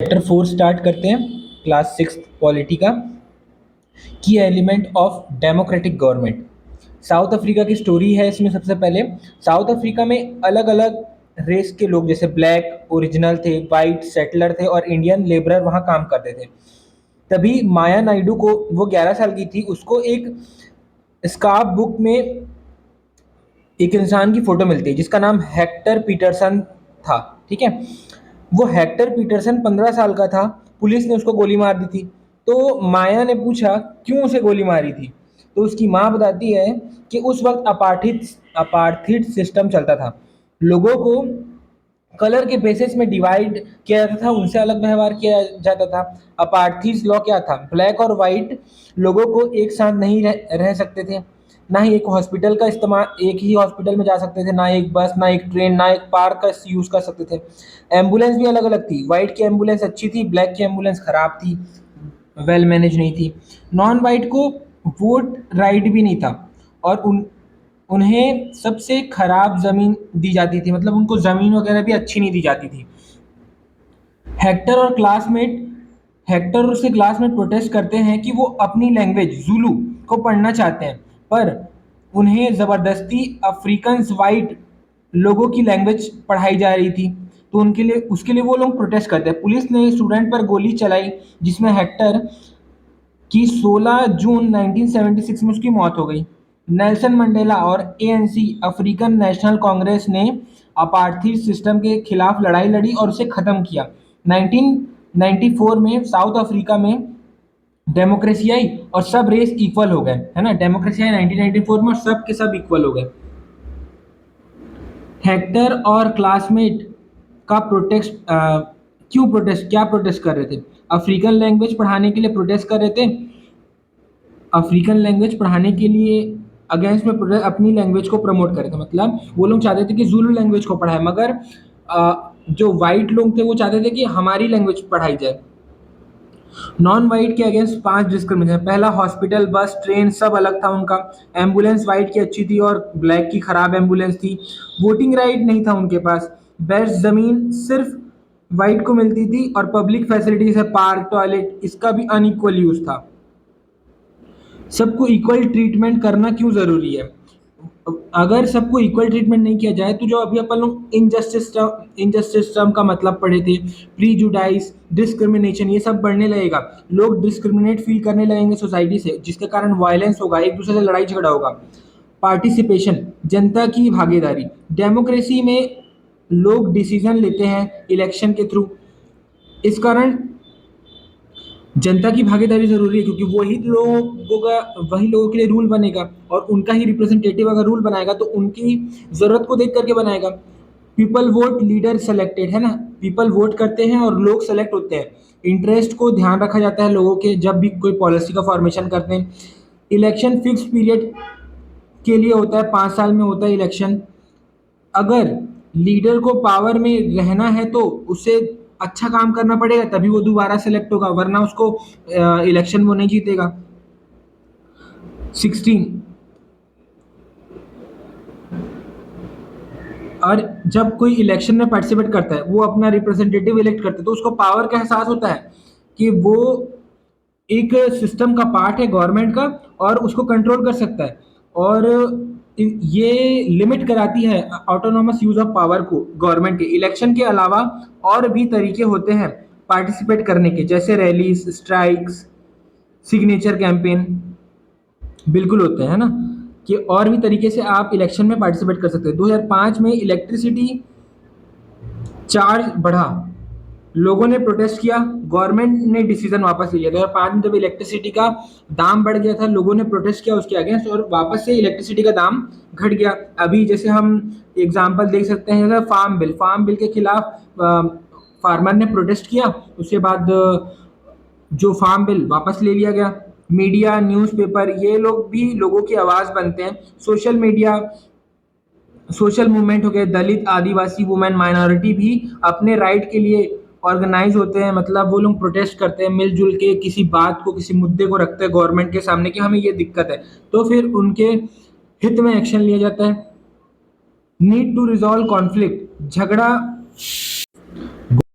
Chapter 4 start करते हैं, class 6 polity का। की element of democratic government. South Africa की स्टोरी है इसमें। सबसे पहले साउथ अफ्रीका में अलग अलग रेस के लोग, जैसे ब्लैक ओरिजिनल थे, वाइट सेटलर थे और इंडियन लेबरर वहाँ काम करते थे। तभी माया नायडू को, वो 11 साल की थी, उसको एक स्क्रैप बुक में एक इंसान की फोटो मिलती है जिसका नाम हेक्टर पीटरसन था। ठीक है, वो हेक्टर पीटरसन 15 साल का था। पुलिस ने उसको गोली मार दी थी। तो माया ने पूछा क्यों उसे गोली मारी थी। तो उसकी माँ बताती है कि उस वक्त अपार्थिड सिस्टम चलता था। लोगों को कलर के बेसिस में डिवाइड किया जाता था, उनसे अलग व्यवहार किया जाता था। अपार्थीज लॉ क्या था? ब्लैक और वाइट लोगों को एक साथ नहीं रह सकते थे। ना ही एक हॉस्पिटल का इस्तेमाल, एक ही हॉस्पिटल में जा सकते थे, ना एक बस, ना एक ट्रेन, ना एक पार्क का यूज कर सकते थे। एम्बुलेंस भी अलग अलग थी। वाइट की एम्बुलेंस अच्छी थी, ब्लैक की एम्बुलेंस खराब थी, वेल मैनेज नहीं थी। नॉन वाइट को वोट राइट भी नहीं था और उन्हें सबसे खराब जमीन दी जाती थी, मतलब उनको जमीन वगैरह भी अच्छी नहीं दी जाती थी। हेक्टर और क्लासमेट हेक्टर और उसके क्लासमेट प्रोटेस्ट करते हैं कि वो अपनी लैंग्वेज जुलू को पढ़ना चाहते हैं, पर उन्हें ज़बरदस्ती अफ्रीकन वाइट लोगों की लैंग्वेज पढ़ाई जा रही थी। तो उसके लिए वो लोग प्रोटेस्ट करते हैं। पुलिस ने स्टूडेंट पर गोली चलाई, जिसमें हेक्टर की 16 जून 1976 में उसकी मौत हो गई। नेल्सन मंडेला और एएनसी अफ्रीकन नेशनल कांग्रेस ने अपार्थीड सिस्टम के खिलाफ लड़ाई लड़ी और उसे खत्म किया। 1994 में साउथ अफ्रीका में डेमोक्रेसी आई और सब रेस इक्वल हो गए, है ना। डेमोक्रेसी आई 1994 में और सब के सब इक्वल हो गए। हेक्टर और क्लासमेट का प्रोटेस्ट क्यों प्रोटेस्ट क्या प्रोटेस्ट कर रहे थे? अफ्रीकन लैंग्वेज पढ़ाने के लिए प्रोटेस्ट कर रहे थे। अफ्रीकन लैंग्वेज पढ़ाने के लिए अगेंस्ट में अपनी लैंग्वेज को प्रमोट करे थे। मतलब वो लोग चाहते थे कि जुलू लैंग्वेज को पढ़ाए, मगर जो वाइट लोग थे वो चाहते थे कि हमारी लैंग्वेज पढ़ाई जाए। नॉन वाइट के अगेंस्ट 5 डिस्क्रिमिनेशन। पहला, हॉस्पिटल, बस, ट्रेन सब अलग था उनका। एम्बुलेंस वाइट की अच्छी थी और ब्लैक की खराब एम्बुलेंस थी। वोटिंग राइट नहीं था उनके पास। बेस्ट जमीन सिर्फ वाइट को मिलती थी और पब्लिक फैसिलिटीज है, पार्क, टॉयलेट, इसका भी अनइक्वल यूज था। सबको इक्वल ट्रीटमेंट करना क्यों जरूरी है? अगर सबको इक्वल ट्रीटमेंट नहीं किया जाए तो जो अभी अपन लोग इनजस्टिस टर्म का मतलब पढ़े थे, प्रीजुडाइस, डिस्क्रिमिनेशन, ये सब बढ़ने लगेगा। लोग डिस्क्रिमिनेट फील करने लगेंगे सोसाइटी से, जिसके कारण वायलेंस होगा, एक दूसरे से लड़ाई झगड़ा होगा। पार्टिसिपेशन, जनता की भागीदारी। डेमोक्रेसी में लोग डिसीजन लेते हैं इलेक्शन के थ्रू। इस कारण जनता की भागीदारी जरूरी है, क्योंकि वही लोगों के लिए रूल बनेगा और उनका ही रिप्रेजेंटेटिव अगर रूल बनाएगा तो उनकी जरूरत को देख करके बनाएगा। पीपल वोट, लीडर सेलेक्टेड, है ना। पीपल वोट करते हैं और लोग सेलेक्ट होते हैं। इंटरेस्ट को ध्यान रखा जाता है लोगों के जब भी कोई पॉलिसी का फॉर्मेशन करते हैं। इलेक्शन फिक्स पीरियड के लिए होता है, 5 साल में होता है इलेक्शन। अगर लीडर को पावर में रहना है तो उसे अच्छा काम करना पड़ेगा, तभी वो दोबारा सेलेक्ट होगा, वरना उसको इलेक्शन वो नहीं जीतेगा। 16, और जब कोई इलेक्शन में पार्टिसिपेट करता है, वो अपना रिप्रेजेंटेटिव इलेक्ट करता है, तो उसको पावर का एहसास होता है कि वो एक सिस्टम का पार्ट है गवर्नमेंट का और उसको कंट्रोल कर सकता है। और ये लिमिट कराती है ऑटोनॉमस यूज ऑफ पावर को गवर्नमेंट के। इलेक्शन के अलावा और भी तरीके होते हैं पार्टिसिपेट करने के, जैसे रैलीज, स्ट्राइक्स, सिग्नेचर कैंपेन, बिल्कुल होते हैं ना, कि और भी तरीके से आप इलेक्शन में पार्टिसिपेट कर सकते हैं। 2005 में इलेक्ट्रिसिटी चार्ज बढ़ा, लोगों ने प्रोटेस्ट किया, गवर्नमेंट ने डिसीजन वापस ले लिया। 2005 में जब इलेक्ट्रिसिटी का दाम बढ़ गया था, लोगों ने प्रोटेस्ट किया उसके अगेंस्ट और वापस से इलेक्ट्रिसिटी का दाम घट गया। अभी जैसे हम एग्जांपल देख सकते हैं, जैसे फार्म बिल के खिलाफ फार्मर ने प्रोटेस्ट किया, उसके बाद जो फार्म बिल वापस ले लिया गया। मीडिया, न्यूज़पेपर, ये लोग भी लोगों की आवाज़ बनते हैं। सोशल मीडिया, सोशल मूवमेंट हो गए, दलित, आदिवासी, वुमेन, माइनॉरिटी भी अपने राइट के लिए ऑर्गेनाइज होते हैं। मतलब वो लोग प्रोटेस्ट करते हैं मिलजुल के, किसी बात को, किसी मुद्दे को रखते हैं गवर्नमेंट के सामने कि हमें ये दिक्कत है, तो फिर उनके हित में एक्शन लिया जाता है। नीड टू रिजॉल्व कॉन्फ्लिक्ट, झगड़ा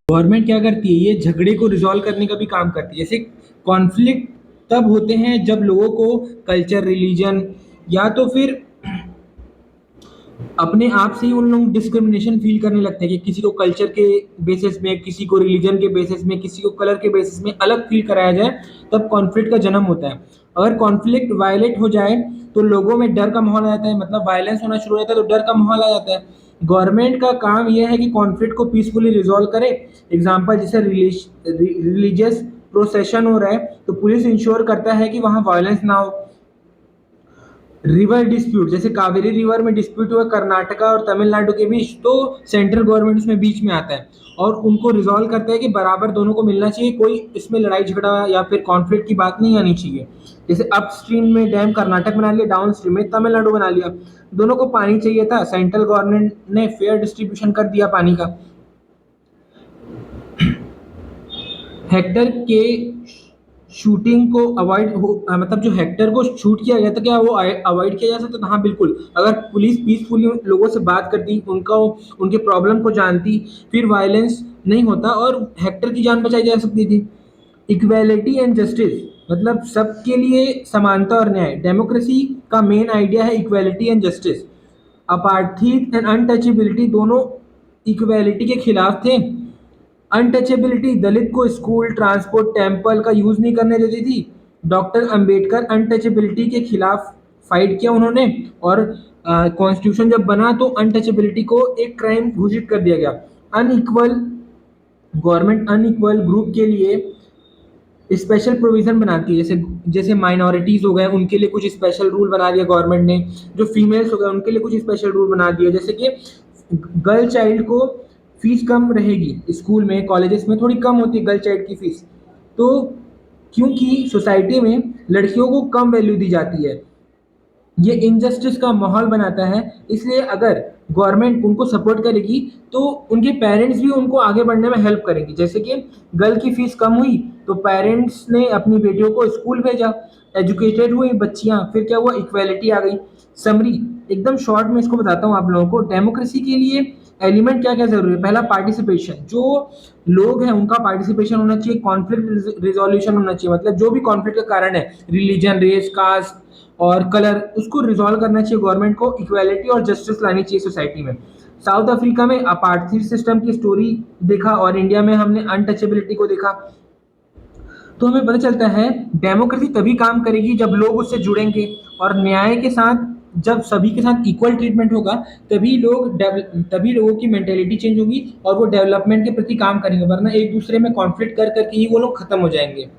गवर्नमेंट क्या करती है, ये झगड़े को रिजॉल्व करने का भी काम करती है। जैसे कॉन्फ्लिक्ट तब होते हैं जब लोगों को कल्चर, रिलीजन या तो फिर अपने आप से ही उन लोग डिस्क्रिमिनेशन फील करने लगते हैं कि किसी को कल्चर के बेसिस में, किसी को रिलीजन के बेसिस में, किसी को कलर के बेसिस में अलग फील कराया जाए, तब कॉन्फ्लिक्ट का जन्म होता है। अगर कॉन्फ्लिक्ट वायलेट हो जाए तो लोगों में डर का माहौल आ जाता है, मतलब वायलेंस होना शुरू हो जाता है, तो डर का माहौल आ जाता है। गवर्नमेंट का काम यह है कि कॉन्फ्लिक्ट को पीसफुली रिजॉल्व करे। एग्जाम्पल जैसे रिलीजियस प्रोसेशन हो रहा है तो पुलिस इंश्योर करता है कि वहाँ वायलेंस ना हो। रिवर डिस्प्यूट, जैसे कावेरी रिवर में डिस्प्यूट हुआ कर्नाटका और तमिलनाडु के बीच, तो सेंट्रल गवर्नमेंट उसमें बीच में आता है और उनको रिजॉल्व करता है कि बराबर दोनों को मिलना चाहिए, कोई इसमें लड़ाई झगड़ा या फिर कॉन्फ्लिक्ट की बात नहीं आनी चाहिए। जैसे अप स्ट्रीम में डैम कर्नाटक बना लिया, डाउन स्ट्रीम में तमिलनाडु बना लिया, दोनों को पानी चाहिए था, सेंट्रल गवर्नमेंट ने फेयर डिस्ट्रीब्यूशन कर दिया पानी का। हेक्टर के शूटिंग को अवॉइड हो, मतलब जो हेक्टर को शूट किया गया था, क्या वो अवॉइड किया जा सकता था? हाँ बिल्कुल। अगर पुलिस पीसफुली लोगों से बात करती, उनका उनके प्रॉब्लम को जानती, फिर वायलेंस नहीं होता और हेक्टर की जान बचाई जा सकती थी। इक्वेलिटी एंड जस्टिस, मतलब सबके लिए समानता और न्याय। डेमोक्रेसी का मेन आइडिया है equality and justice. Apartheid and untouchability दोनों इक्वेलिटी के खिलाफ थे। अनटचेबिलिटी, दलित को स्कूल, ट्रांसपोर्ट, टेम्पल का यूज नहीं करने देती थी। डॉक्टर अंबेडकर अनटचेबिलिटी के खिलाफ फाइट किया उन्होंने, और कॉन्स्टिट्यूशन जब बना तो अनटचेबिलिटी को एक क्राइम घोषित कर दिया गया। अनइक्वल गवर्नमेंट अनइक्वल ग्रुप के लिए स्पेशल प्रोविजन बनाती है, जैसे जैसे माइनॉरिटीज हो गए उनके लिए कुछ स्पेशल रूल बना दिया गवर्नमेंट ने, जो फीमेल्स हो गए उनके लिए कुछ स्पेशल रूल बना दिया, जैसे कि गर्ल चाइल्ड को फीस कम रहेगी, स्कूल में कॉलेजेस में थोड़ी कम होती है गर्ल चाइल्ड की फीस, तो क्योंकि सोसाइटी में लड़कियों को कम वैल्यू दी जाती है, ये इनजस्टिस का माहौल बनाता है। इसलिए अगर गवर्नमेंट उनको सपोर्ट करेगी तो उनके पेरेंट्स भी उनको आगे बढ़ने में हेल्प करेंगे। जैसे कि गर्ल की फीस कम हुई तो पेरेंट्स ने अपनी बेटियों को स्कूल भेजा, एजुकेटेड हुई बच्चियां, फिर क्या हुआ, इक्वेलिटी आ गई। समरी, एकदम शॉर्ट में इसको बताता हूँ आप लोगों को। डेमोक्रेसी के लिए एलिमेंट क्या क्या जरूरी है? पहला, पार्टिसिपेशन, जो लोग हैं उनका पार्टिसिपेशन होना चाहिए। कॉन्फ्लिक्ट रिजोल्यूशन होना चाहिए, मतलब जो भी कॉन्फ्लिक्ट का कारण है, रिलीजन, रेस, कास्ट और कलर, उसको रिजॉल्व करना चाहिए गवर्नमेंट को। इक्वालिटी और जस्टिस लानी चाहिए सोसाइटी में। साउथ अफ्रीका में अपार्थीड सिस्टम की स्टोरी देखा और इंडिया में हमने अनटचेबिलिटी को देखा, तो हमें पता चलता है डेमोक्रेसी तभी काम करेगी जब लोग उससे जुड़ेंगे और न्याय के साथ, जब सभी के साथ इक्वल ट्रीटमेंट होगा, तभी लोगों की मेंटेलिटी चेंज होगी और वो डेवलपमेंट के प्रति काम करेंगे, वरना एक दूसरे में कॉन्फ्लिक्ट कर करके ही वो लोग खत्म हो जाएंगे।